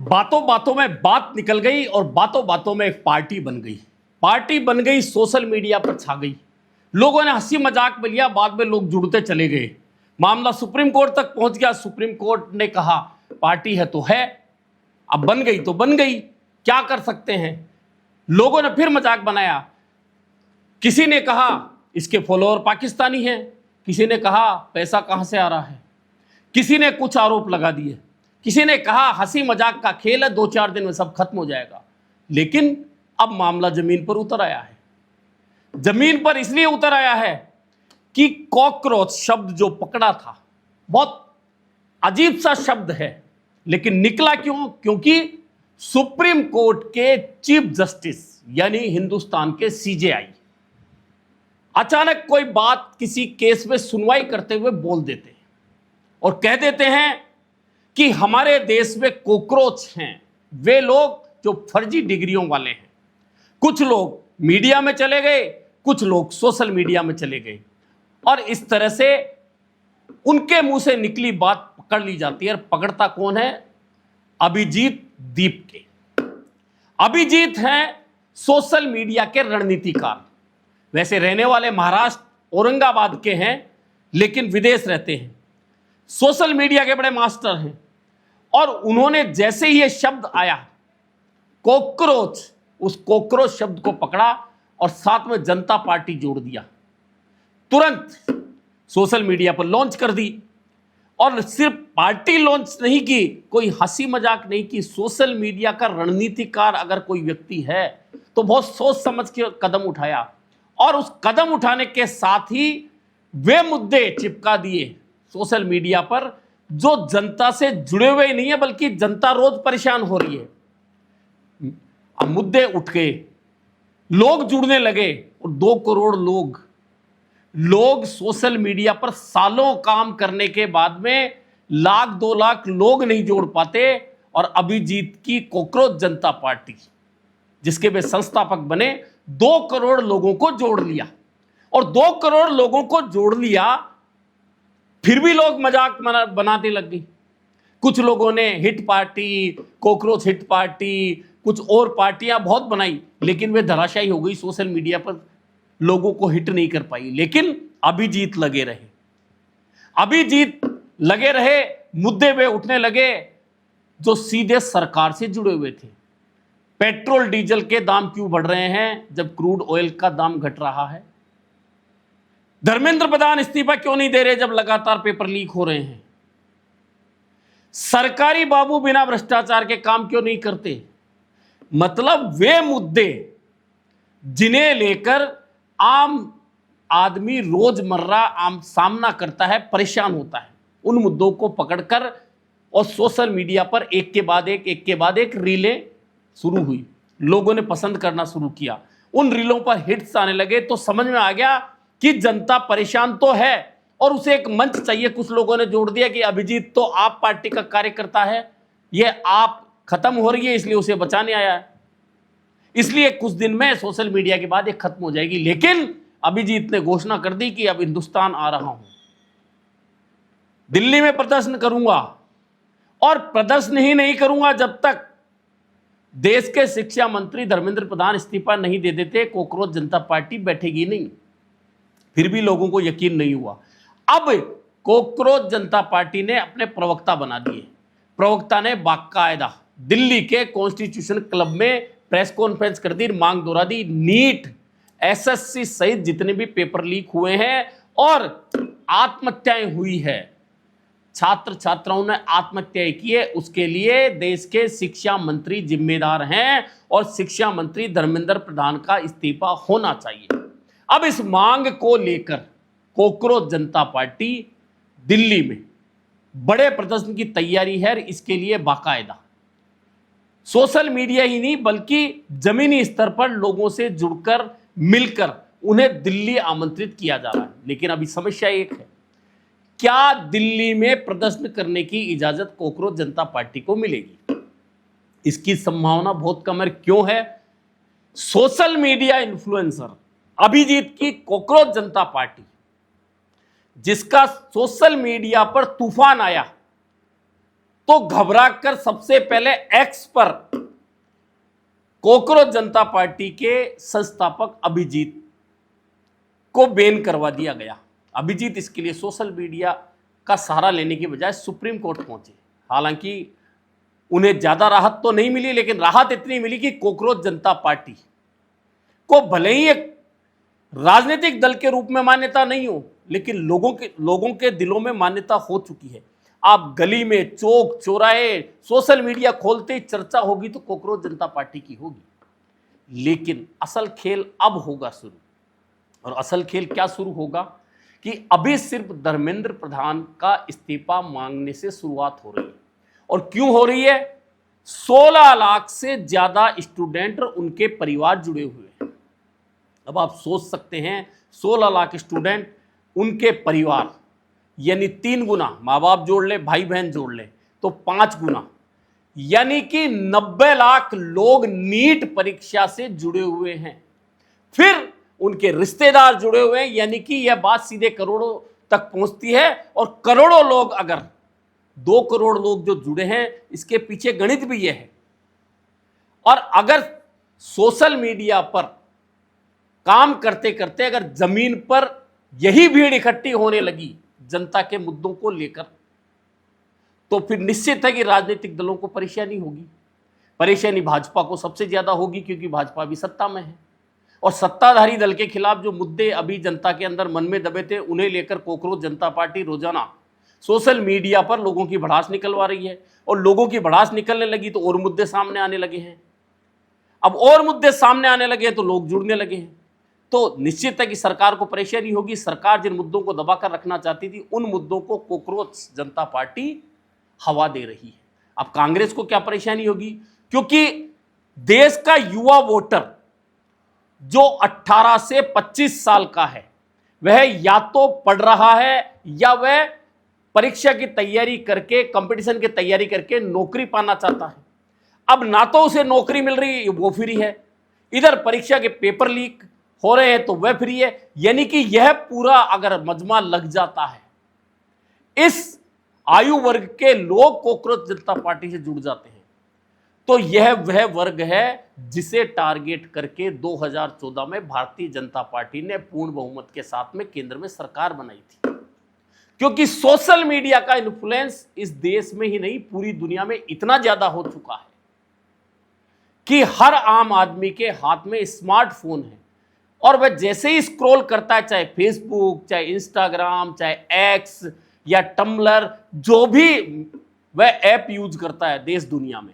बातों बातों में बात निकल गई और बातों बातों में एक पार्टी बन गई। पार्टी बन गई, सोशल मीडिया पर छा गई। लोगों ने हंसी मजाक में लिया, बाद में लोग जुड़ते चले गए। मामला सुप्रीम कोर्ट तक पहुंच गया। सुप्रीम कोर्ट ने कहा पार्टी है तो है, अब बन गई तो बन गई, क्या कर सकते हैं। लोगों ने फिर मजाक बनाया। किसी ने कहा इसके फॉलोअर पाकिस्तानी हैं, किसी ने कहा पैसा कहां से आ रहा है, किसी ने कुछ आरोप लगा दिए, किसी ने कहा हंसी मजाक का खेल है, 2-4 दिन में सब खत्म हो जाएगा। लेकिन अब मामला जमीन पर उतर आया है। जमीन पर इसलिए उतर आया है कि कॉकरोच शब्द जो पकड़ा था, बहुत अजीब सा शब्द है, लेकिन निकला क्यों? क्योंकि सुप्रीम कोर्ट के चीफ जस्टिस यानी हिंदुस्तान के सीजेआई अचानक कोई बात किसी केस में सुनवाई करते हुए बोल देते हैं और कह देते हैं कि हमारे देश में कॉकरोच हैं वे लोग जो फर्जी डिग्रियों वाले हैं। कुछ लोग मीडिया में चले गए, कुछ लोग सोशल मीडिया में चले गए और इस तरह से उनके मुंह से निकली बात पकड़ ली जाती है। और पकड़ता कौन है? अभिजीत दीप के। अभिजीत हैं सोशल मीडिया के रणनीतिकार। वैसे रहने वाले महाराष्ट्र औरंगाबाद के हैं, लेकिन विदेश रहते हैं। सोशल मीडिया के बड़े मास्टर हैं और उन्होंने जैसे ही ये शब्द आया कॉकरोच, उस कॉकरोच शब्द को पकड़ा और साथ में जनता पार्टी जोड़ दिया। तुरंत सोशल मीडिया पर लॉन्च कर दी। और सिर्फ पार्टी लॉन्च नहीं की, कोई हंसी मजाक नहीं की। सोशल मीडिया का रणनीतिकार अगर कोई व्यक्ति है तो बहुत सोच समझ के कदम उठाया और उस कदम उठाने के साथ ही वे मुद्दे चिपका दिए सोशल मीडिया पर जो जनता से जुड़े हुए नहीं है, बल्कि जनता रोज परेशान हो रही है। अब मुद्दे उठ गए, लोग जुड़ने लगे और 2 करोड़ लोग सोशल मीडिया पर सालों काम करने के बाद में 1-2 लाख लोग नहीं जोड़ पाते। और अभिजीत की कॉकरोच जनता पार्टी, जिसके वे संस्थापक बने, 2 करोड़ लोगों को जोड़ लिया। और 2 करोड़ लोगों को जोड़ लिया, फिर भी लोग मजाक बनाने लग गई। कुछ लोगों ने hit party, cockroach hit party, कुछ और पार्टियां बहुत बनाई, लेकिन वे धराशायी हो गई। सोशल मीडिया पर लोगों को हिट नहीं कर पाई। लेकिन अभिजीत लगे रहे, अभिजीत लगे रहे। मुद्दे वे उठने लगे जो सीधे सरकार से जुड़े हुए थे। पेट्रोल डीजल के दाम क्यों बढ़ रहे हैं जब क्रूड ऑयल का दाम घट रहा है? धर्मेंद्र प्रधान इस्तीफा क्यों नहीं दे रहे जब लगातार पेपर लीक हो रहे हैं? सरकारी बाबू बिना भ्रष्टाचार के काम क्यों नहीं करते? मतलब वे मुद्दे जिन्हें लेकर आम आदमी रोजमर्रा आम सामना करता है, परेशान होता है, उन मुद्दों को पकड़कर और सोशल मीडिया पर एक के बाद एक रीलें शुरू हुई। लोगों ने पसंद करना शुरू किया, उन रीलों पर हिट्स आने लगे। तो समझ में आ गया कि जनता परेशान तो है और उसे एक मंच चाहिए। कुछ लोगों ने जोड़ दिया कि अभिजीत तो आप पार्टी का कार्यकर्ता है, ये आप खत्म हो रही है, इसलिए उसे बचाने आया है, इसलिए कुछ दिन में सोशल मीडिया के बाद ये खत्म हो जाएगी। लेकिन अभिजीत ने घोषणा कर दी कि अब हिंदुस्तान आ रहा हूं, दिल्ली में प्रदर्शन करूंगा और प्रदर्शन ही नहीं करूंगा जब तक देश के शिक्षा मंत्री धर्मेंद्र प्रधान इस्तीफा नहीं दे देते, कॉकरोच जनता पार्टी बैठेगी नहीं। फिर भी लोगों को यकीन नहीं हुआ। अब कॉकरोच जनता पार्टी ने अपने प्रवक्ता बना दिए। प्रवक्ता ने बाकायदा दिल्ली के कॉन्स्टिट्यूशन क्लब में प्रेस कॉन्फ्रेंस कर दी, मांग दोहरा दी। नीट, एसएससी सहित जितने भी पेपर लीक हुए हैं और आत्महत्याएं हुई है, छात्र छात्राओं ने आत्महत्याएं की है, उसके लिए देश के शिक्षा मंत्री जिम्मेदार हैं और शिक्षा मंत्री धर्मेंद्र प्रधान का इस्तीफा होना चाहिए। अब इस मांग को लेकर कॉकरोच जनता पार्टी दिल्ली में बड़े प्रदर्शन की तैयारी है। इसके लिए बाकायदा सोशल मीडिया ही नहीं बल्कि जमीनी स्तर पर लोगों से जुड़कर मिलकर उन्हें दिल्ली आमंत्रित किया जा रहा है। लेकिन अभी समस्या एक है, क्या दिल्ली में प्रदर्शन करने की इजाजत कॉकरोच जनता पार्टी को मिलेगी? इसकी संभावना बहुत कम है। क्यों है? सोशल मीडिया इन्फ्लुएंसर अभिजीत की कॉकरोच जनता पार्टी, जिसका सोशल मीडिया पर तूफान आया, तो घबराकर सबसे पहले एक्स पर कॉकरोच जनता पार्टी के संस्थापक अभिजीत को बैन करवा दिया गया। अभिजीत इसके लिए सोशल मीडिया का सहारा लेने की बजाय सुप्रीम कोर्ट पहुंचे। हालांकि उन्हें ज्यादा राहत तो नहीं मिली, लेकिन राहत इतनी मिली कि कॉकरोच जनता पार्टी को भले ही एक राजनीतिक दल के रूप में मान्यता नहीं हो, लेकिन लोगों के दिलों में मान्यता हो चुकी है। आप गली में, चौक चौराहे, सोशल मीडिया खोलते ही चर्चा होगी तो कॉकरोच जनता पार्टी की होगी। लेकिन असल खेल अब होगा शुरू। और असल खेल क्या शुरू होगा कि अभी सिर्फ धर्मेंद्र प्रधान का इस्तीफा मांगने से शुरुआत हो रही है। और क्यों हो रही है? 16 लाख से ज्यादा स्टूडेंट और उनके परिवार जुड़े हुए हैं। अब आप सोच सकते हैं 16 लाख स्टूडेंट, उनके परिवार, यानी 3 गुना, माँ बाप जोड़ ले, भाई बहन जोड़ ले तो 5 गुना, यानी कि 90 लाख लोग नीट परीक्षा से जुड़े हुए हैं। फिर उनके रिश्तेदार जुड़े हुए हैं, यानी कि यह बात सीधे करोड़ों तक पहुंचती है। और करोड़ों लोग, अगर 2 करोड़ लोग जो जुड़े हैं, इसके पीछे गणित भी यह है। और अगर सोशल मीडिया पर काम करते करते अगर जमीन पर यही भीड़ इकट्ठी होने लगी जनता के मुद्दों को लेकर, तो फिर निश्चित है कि राजनीतिक दलों को परेशानी होगी। परेशानी भाजपा को सबसे ज्यादा होगी, क्योंकि भाजपा भी सत्ता में है। और सत्ताधारी दल के खिलाफ जो मुद्दे अभी जनता के अंदर मन में दबे थे, उन्हें लेकर कॉकरोच जनता पार्टी रोजाना सोशल मीडिया पर लोगों की भड़ास निकलवा रही है। और लोगों की भड़ास निकलने लगी तो और मुद्दे सामने आने लगे हैं। अब और मुद्दे सामने आने लगे हैं तो लोग जुड़ने लगे हैं। तो निश्चित है कि सरकार को परेशानी होगी। सरकार जिन मुद्दों को दबाकर रखना चाहती थी, उन मुद्दों को कॉकरोच जनता पार्टी हवा दे रही है। अब कांग्रेस को क्या परेशानी होगी? क्योंकि देश का युवा वोटर जो 18 से 25 साल का है, वह या तो पढ़ रहा है या वह परीक्षा की तैयारी करके, कंपटीशन की तैयारी करके नौकरी पाना चाहता है। अब ना तो उसे नौकरी मिल रही है, वो फ्री है, इधर परीक्षा के पेपर लीक हो रहे हैं तो वह फ्री है। यानी कि यह पूरा अगर मजमा लग जाता है, इस आयु वर्ग के लोग कॉकरोच जनता पार्टी से जुड़ जाते हैं, तो यह वह वर्ग है जिसे टारगेट करके 2014 में भारतीय जनता पार्टी ने पूर्ण बहुमत के साथ में केंद्र में सरकार बनाई थी। क्योंकि सोशल मीडिया का इन्फ्लुएंस इस देश में ही नहीं, पूरी दुनिया में इतना ज्यादा हो चुका है कि हर आम आदमी के हाथ में स्मार्टफोन है। और वह जैसे ही स्क्रॉल करता है, चाहे फेसबुक, चाहे इंस्टाग्राम, चाहे एक्स या टम्बलर, जो भी वह ऐप यूज करता है देश दुनिया में,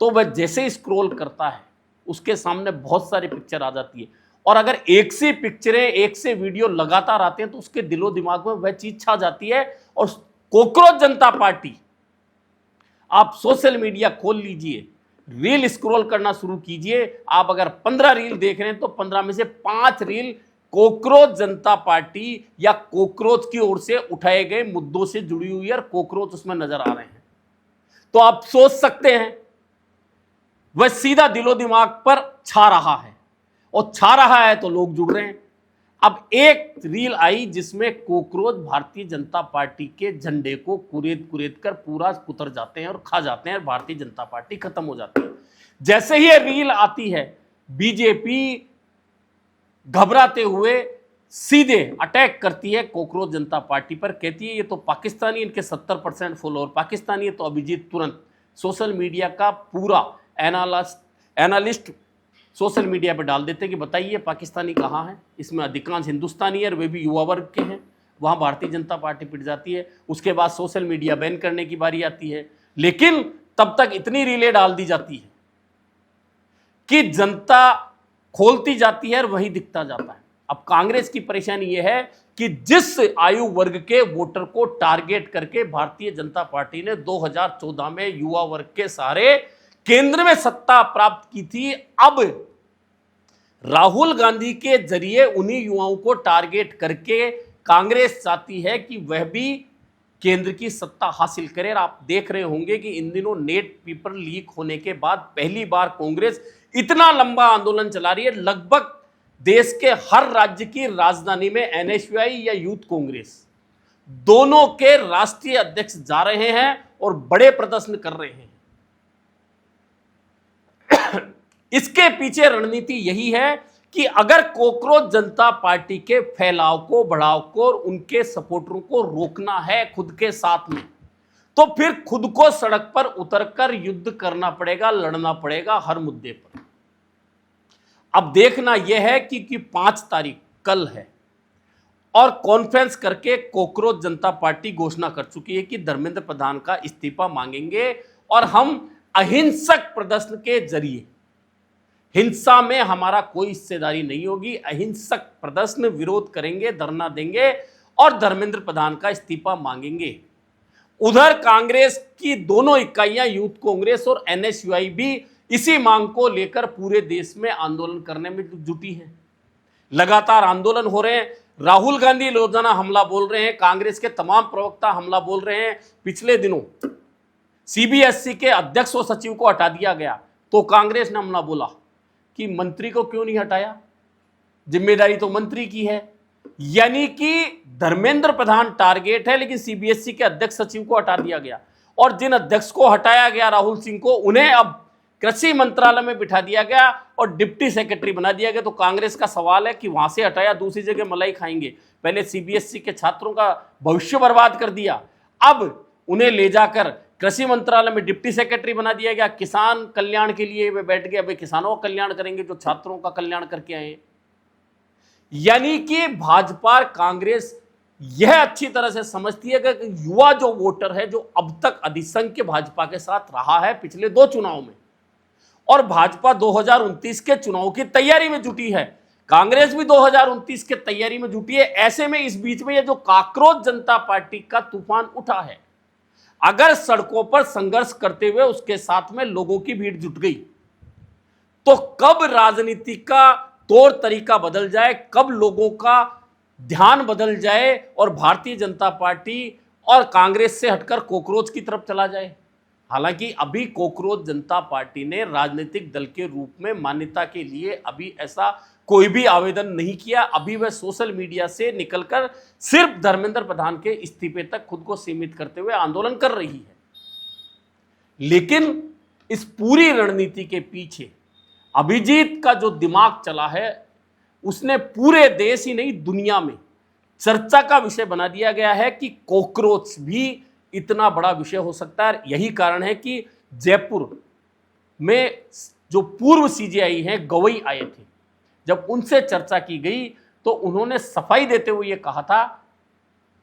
तो वह जैसे ही स्क्रॉल करता है उसके सामने बहुत सारी पिक्चर आ जाती है। और अगर एक से पिक्चरें, एक से वीडियो लगातार आते हैं तो उसके दिलो दिमाग में वह चीज छा जाती है। और कॉकरोच जनता पार्टी, आप सोशल मीडिया खोल लीजिए, रील स्क्रॉल करना शुरू कीजिए, आप अगर 15 रील देख रहे हैं तो 15 में से 5 रील कॉकरोच जनता पार्टी या कॉकरोच की ओर से उठाए गए मुद्दों से जुड़ी हुई है और कॉकरोच उसमें नजर आ रहे हैं। तो आप सोच सकते हैं वह सीधा दिलो दिमाग पर छा रहा है, और छा रहा है तो लोग जुड़ रहे हैं। अब एक रील आई जिसमें कॉकरोच भारतीय जनता पार्टी के झंडे को कुरेद कुरेद कर पूरा कुतर जाते हैं और खा जाते हैं, भारतीय जनता पार्टी खत्म हो जाती है। जैसे ही ये रील आती है, बीजेपी घबराते हुए सीधे अटैक करती है कॉकरोच जनता पार्टी पर, कहती है ये तो पाकिस्तानी, इनके 70% फॉलोअर पाकिस्तानी है। तो अभिजीत तुरंत सोशल मीडिया का पूरा एनालिस्ट सोशल मीडिया पर डाल देते हैं कि बताइए पाकिस्तानी कहाँ है, इसमें अधिकांश हिंदुस्तानी है और वे भी युवा वर्ग के हैं। वहाँ भारतीय जनता पार्टी पिट जाती है। उसके बाद सोशल मीडिया बैन करने की बारी आती है, लेकिन तब तक इतनी रीलें डाल दी जाती है कि जनता खोलती जाती है और वही दिखता जाता है। अब कांग्रेस की परेशानी यह है कि जिस आयु वर्ग के वोटर को टारगेट करके भारतीय जनता पार्टी ने 2014 में युवा वर्ग के सारे केंद्र में सत्ता प्राप्त की थी, अब राहुल गांधी के जरिए उन्हीं युवाओं को टारगेट करके कांग्रेस चाहती है कि वह भी केंद्र की सत्ता हासिल करे। और आप देख रहे होंगे कि इन दिनों नेट पेपर लीक होने के बाद पहली बार कांग्रेस इतना लंबा आंदोलन चला रही है। लगभग देश के हर राज्य की राजधानी में एनएसयूआई या यूथ कांग्रेस दोनों के राष्ट्रीय अध्यक्ष जा रहे हैं और बड़े प्रदर्शन कर रहे हैं। इसके पीछे रणनीति यही है कि अगर कॉकरोच जनता पार्टी के फैलाव को, बढ़ाव को और उनके सपोर्टरों को रोकना है खुद के साथ में, तो फिर खुद को सड़क पर उतरकर युद्ध करना पड़ेगा, लड़ना पड़ेगा हर मुद्दे पर। अब देखना यह है कि 5 तारीख कल है और कॉन्फ्रेंस करके कॉकरोच जनता पार्टी घोषणा कर चुकी है कि धर्मेंद्र प्रधान का इस्तीफा मांगेंगे और हम अहिंसक प्रदर्शन के जरिए, हिंसा में हमारा कोई हिस्सेदारी नहीं होगी, अहिंसक प्रदर्शन, विरोध करेंगे, धरना देंगे और धर्मेंद्र प्रधान का इस्तीफा मांगेंगे। उधर कांग्रेस की दोनों इकाइयां, यूथ कांग्रेस और एनएसयूआई भी इसी मांग को लेकर पूरे देश में आंदोलन करने में जुटी है। लगातार आंदोलन हो रहे हैं। राहुल गांधी रोजाना हमला बोल रहे हैं, कांग्रेस के तमाम प्रवक्ता हमला बोल रहे हैं। पिछले दिनों सीबीएसई के अध्यक्ष और सचिव को हटा दिया गया तो कांग्रेस ने हमला बोला कि मंत्री को क्यों नहीं हटाया, जिम्मेदारी तो मंत्री की है। यानी कि धर्मेंद्र प्रधान टारगेट है, लेकिन सीबीएसई के अध्यक्ष सचिव को हटा दिया गया और जिन अध्यक्ष को हटाया गया, राहुल सिंह को, उन्हें अब कृषि मंत्रालय में बिठा दिया गया और डिप्टी सेक्रेटरी बना दिया गया। तो कांग्रेस का सवाल है कि वहां से हटाया, दूसरी जगह मलाई खाएंगे। पहले सीबीएसई के छात्रों का भविष्य बर्बाद कर दिया, अब उन्हें ले जाकर कृषि मंत्रालय में डिप्टी सेक्रेटरी बना दिया गया। किसान कल्याण के लिए वे बैठ गए, अब किसानों का कल्याण करेंगे जो छात्रों का कल्याण करके आए। यानी कि भाजपा, कांग्रेस यह अच्छी तरह से समझती है कि युवा जो वोटर है, जो अब तक अधिसंख्य भाजपा के साथ रहा है पिछले 2 चुनाव में, और भाजपा 2029 के चुनाव की तैयारी में जुटी है, कांग्रेस भी 2029 के तैयारी में जुटी है। ऐसे में इस बीच में ये जो कॉकरोच जनता पार्टी का तूफान उठा है, अगर सड़कों पर संघर्ष करते हुए उसके साथ में लोगों की भीड़ जुट गई, तो कब राजनीति का तौर तरीका बदल जाए, कब लोगों का ध्यान बदल जाए और भारतीय जनता पार्टी और कांग्रेस से हटकर कॉकरोच की तरफ चला जाए। हालांकि अभी कॉकरोच जनता पार्टी ने राजनीतिक दल के रूप में मान्यता के लिए अभी ऐसा कोई भी आवेदन नहीं किया। अभी वह सोशल मीडिया से निकलकर सिर्फ धर्मेंद्र प्रधान के इस्तीफे तक खुद को सीमित करते हुए आंदोलन कर रही है। लेकिन इस पूरी रणनीति के पीछे अभिजीत का जो दिमाग चला है, उसने पूरे देश ही नहीं दुनिया में चर्चा का विषय बना दिया गया है कि कॉकरोच भी इतना बड़ा विषय हो सकता है। यही कारण है कि जयपुर में जो पूर्व सीजेआई हैं, गवई आए थे, जब उनसे चर्चा की गई तो उन्होंने सफाई देते हुए ये कहा था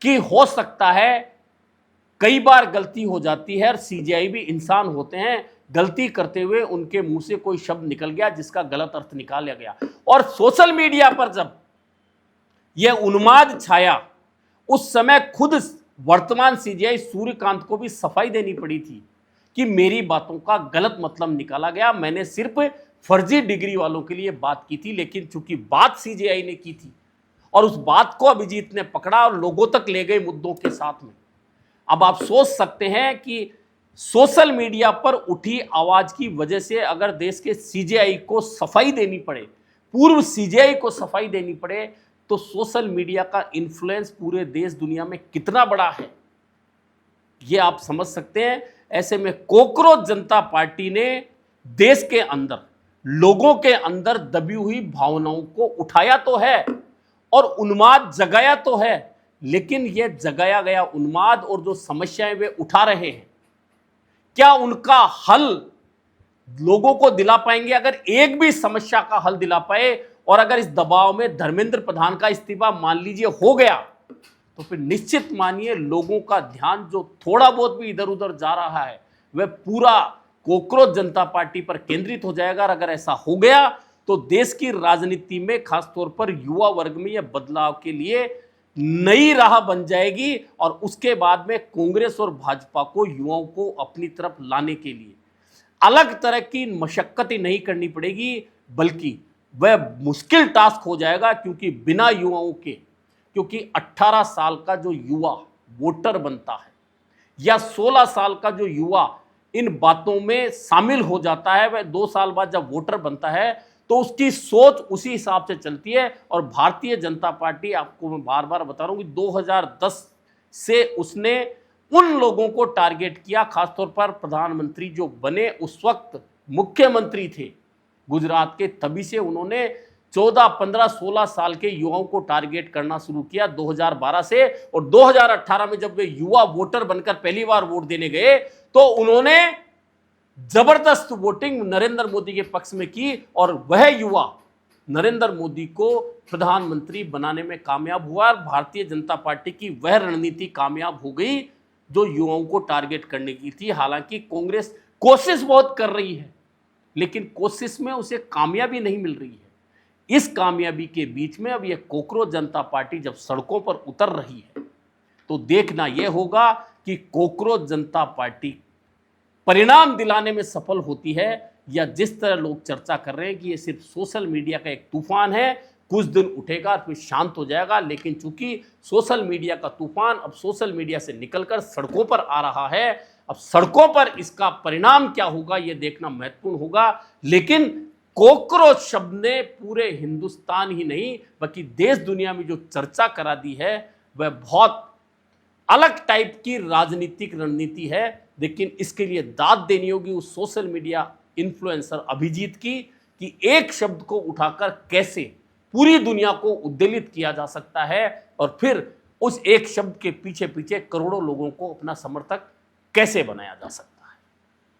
कि हो सकता है कई बार गलती हो जाती है और सीजेआई भी इंसान होते हैं, गलती करते हुए उनके मुंह से कोई शब्द निकल गया जिसका गलत अर्थ निकाला गया। और सोशल मीडिया पर जब यह उन्माद छाया, उस समय खुद वर्तमान सीजेआई सूर्यकांत को भी सफाई देनी पड़ी थी कि मेरी बातों का गलत मतलब निकाला गया, मैंने सिर्फ फर्जी डिग्री वालों के लिए बात की थी। लेकिन चूंकि बात सीजेआई ने की थी और उस बात को अभिजीत ने पकड़ा और लोगों तक ले गए मुद्दों के साथ में। अब आप सोच सकते हैं कि सोशल मीडिया पर उठी आवाज की वजह से अगर देश के सीजेआई को सफाई देनी पड़े, पूर्व सीजेआई को सफाई देनी पड़े, तो सोशल मीडिया का इन्फ्लुएंस पूरे देश दुनिया में कितना बड़ा है ये आप समझ सकते हैं। ऐसे में कॉकरोच जनता पार्टी ने देश के अंदर, लोगों के अंदर दबी हुई भावनाओं को उठाया तो है और उन्माद जगाया तो है, लेकिन यह जगाया गया उन्माद और जो समस्याएं वे उठा रहे हैं, क्या उनका हल लोगों को दिला पाएंगे? अगर एक भी समस्या का हल दिला पाए और अगर इस दबाव में धर्मेंद्र प्रधान का इस्तीफा मान लीजिए हो गया, तो फिर निश्चित मानिए लोगों का ध्यान जो थोड़ा बहुत भी इधर उधर जा रहा है वह पूरा कॉकरोच जनता पार्टी पर केंद्रित हो जाएगा। और अगर ऐसा हो गया तो देश की राजनीति में, खासतौर पर युवा वर्ग में, यह बदलाव के लिए नई राह बन जाएगी और उसके बाद में कांग्रेस और भाजपा को, युवाओं को अपनी तरफ लाने के लिए अलग तरह की मशक्कतें नहीं करनी पड़ेगी, बल्कि वह मुश्किल टास्क हो जाएगा। क्योंकि बिना युवाओं के, क्योंकि 18 साल का जो युवा वोटर बनता है या 16 साल का जो युवा इन बातों में शामिल हो जाता है, वह 2 साल बाद जब वोटर बनता है तो उसकी सोच उसी हिसाब से चलती है। और भारतीय जनता पार्टी, आपको मैं बार बार बता रहा हूं कि 2010 से उसने उन लोगों को टारगेट किया, खासतौर पर प्रधानमंत्री जो बने उस वक्त मुख्यमंत्री थे गुजरात के, तभी से उन्होंने 14, 15, 16 साल के युवाओं को टारगेट करना शुरू किया 2012 से। और 2018 में जब वे युवा वोटर बनकर पहली बार वोट देने गए तो उन्होंने जबरदस्त वोटिंग नरेंद्र मोदी के पक्ष में की और वह युवा नरेंद्र मोदी को प्रधानमंत्री बनाने में कामयाब हुआ। और भारतीय जनता पार्टी की वह रणनीति कामयाब हो गई जो युवाओं को टारगेट करने की थी। हालांकि कांग्रेस कोशिश बहुत कर रही है, लेकिन कोशिश में उसे कामयाबी नहीं मिल रही है। इस कामयाबी के बीच में अब यह कॉकरोच जनता पार्टी जब सड़कों पर उतर रही है तो देखना यह होगा कि कॉकरोच जनता पार्टी परिणाम दिलाने में सफल होती है या जिस तरह लोग चर्चा कर रहे हैं कि ये सिर्फ सोशल मीडिया का एक तूफान है, कुछ दिन उठेगा फिर शांत हो जाएगा। लेकिन चूंकि सोशल मीडिया का तूफान अब सोशल मीडिया से निकलकर सड़कों पर आ रहा है, अब सड़कों पर इसका परिणाम क्या होगा यह देखना महत्वपूर्ण होगा। लेकिन कॉकरोच शब्द ने पूरे हिंदुस्तान ही नहीं बल्कि देश दुनिया में जो चर्चा करा दी है वह बहुत अलग टाइप की राजनीतिक रणनीति है। लेकिन इसके लिए दाद देनी होगी उस सोशल मीडिया इन्फ्लुएंसर अभिजीत की कि एक शब्द को उठाकर कैसे पूरी दुनिया को उद्वेलित किया जा सकता है और फिर उस एक शब्द के पीछे पीछे करोड़ों लोगों को अपना समर्थक कैसे बनाया जा सकता है।